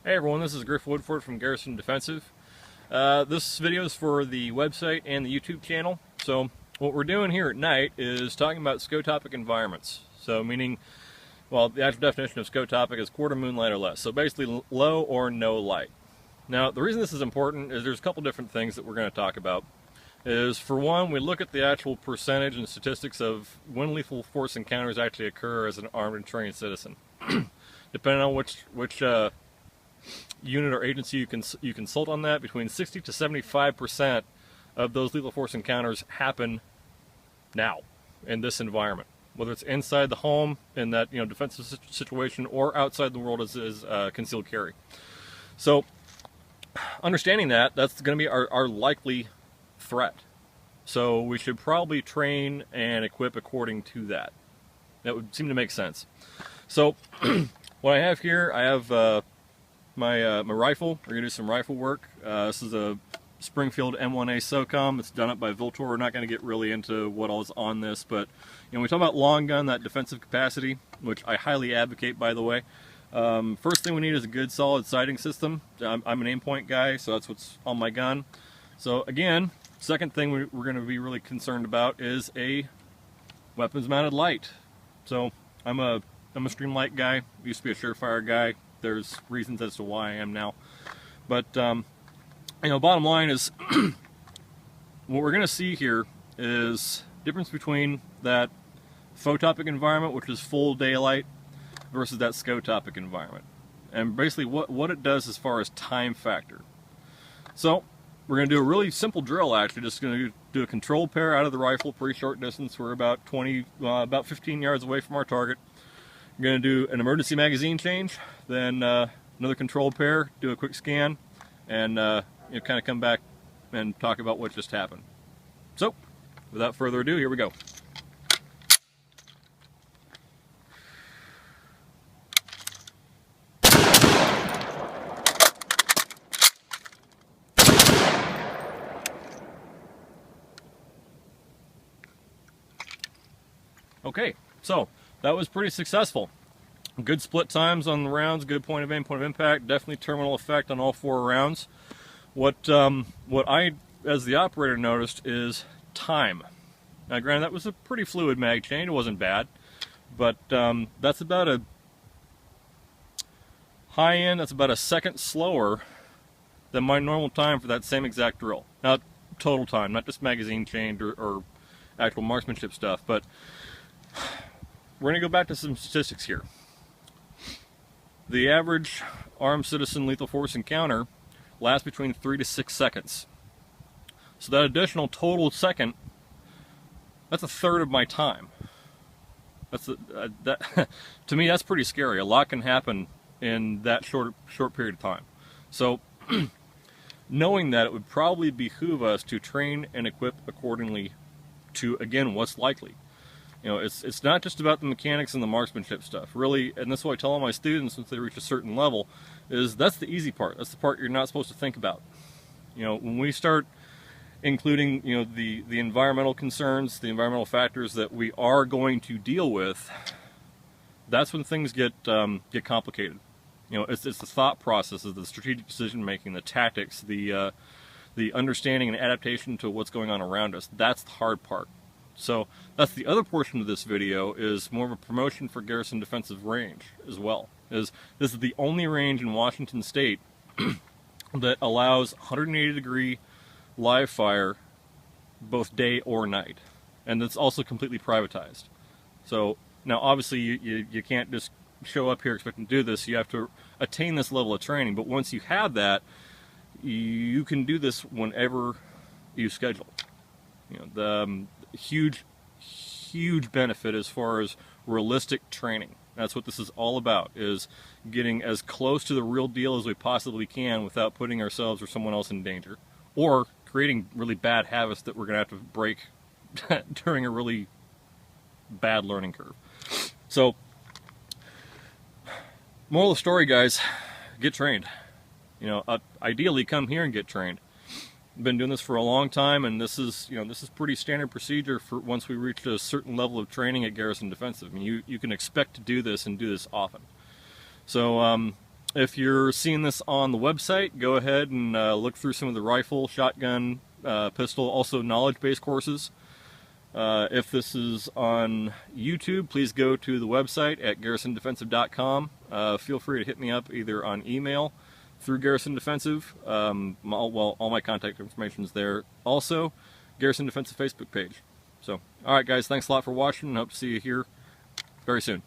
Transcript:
Hey everyone, this is Dec2014 from Garrison Defensive. This video is for the website and the YouTube channel. So what we're doing here at night is talking about scotopic environments. So meaning, well, the actual definition of scotopic is quarter moonlight or less. So basically low or no light. Now the reason this is important is there's a couple different things that we're going to talk about. Is for one, we look at the actual percentage and statistics of when lethal force encounters actually occur as an armed and trained citizen. Depending on which unit or agency you consult on that, between 60 to 75% of those lethal force encounters happen now in this environment, whether it's inside the home in that defensive situation or outside the world as concealed carry. So understanding that's going to be our likely threat. So we should probably train and equip according to that. That would seem to make sense. So what I have here, I have my rifle. We're going to do some rifle work. This is a Springfield M1A SOCOM. It's done up by Viltor. We're not going to get really into what all is on this, but we talk about long gun, that defensive capacity, which I highly advocate, by the way. First thing we need is a good solid sighting system. I'm an aim point guy, so that's what's on my gun. So again, second thing we're going to be really concerned about is a weapons mounted light. So I'm a streamlight guy. Used to be a Surefire guy. There's reasons as to why I am now, but bottom line is what we're going to see here is difference between that photopic environment, which is full daylight, versus that scotopic environment, and basically what it does as far as time factor. So we're going to do a really simple drill. Actually, just going to do a controlled pair out of the rifle, pretty short distance. We're about 15 yards away from our target. We're going to do an emergency magazine change, then another controlled pair, do a quick scan, and kind of come back and talk about what just happened. So, without further ado, here we go. Okay, so that was pretty successful. Good split times on the rounds, good point of aim, point of impact, definitely terminal effect on all 4 rounds. What I, as the operator, noticed is time. Now granted, that was a pretty fluid mag change, it wasn't bad, but that's about a high end, that's about a second slower than my normal time for that same exact drill. Now, total time, not just magazine change or actual marksmanship stuff, but we're going to go back to some statistics here. The average armed citizen lethal force encounter lasts between 3 to 6 seconds. So that additional total second, that's a third of my time. To me, that's pretty scary. A lot can happen in that short period of time. So knowing that, it would probably behoove us to train and equip accordingly to, again, what's likely. It's not just about the mechanics and the marksmanship stuff, really, and that's what I tell all my students once they reach a certain level, is that's the easy part. That's the part you're not supposed to think about. When we start including, the environmental concerns, the environmental factors that we are going to deal with, that's when things get complicated. It's the thought processes, the strategic decision making, the tactics, the understanding and adaptation to what's going on around us. That's the hard part. So that's the other portion of this video, is more of a promotion for Garrison Defensive Range as well. This is the only range in Washington State that allows 180-degree live fire both day or night, and it's also completely privatized. So now obviously you can't just show up here expecting to do this. You have to attain this level of training, but once you have that, you can do this whenever you schedule. The huge benefit as far as realistic training. That's what this is all about, is getting as close to the real deal as we possibly can without putting ourselves or someone else in danger, or creating really bad habits that we're going to have to break during a really bad learning curve. So, moral of the story, guys, get trained. Ideally come here and get trained. Been doing this for a long time, and this is pretty standard procedure for once we reach a certain level of training at Garrison Defensive. I mean, you can expect to do this and do this often. So If you're seeing this on the website, go ahead and look through some of the rifle, shotgun, pistol, also knowledge-based courses. If this is on YouTube, please go to the website at garrisondefensive.com. Feel free to hit me up either on email through Garrison Defensive. Well, all my contact information is there. Also, Garrison Defensive Facebook page. So, alright guys, thanks a lot for watching, and hope to see you here very soon.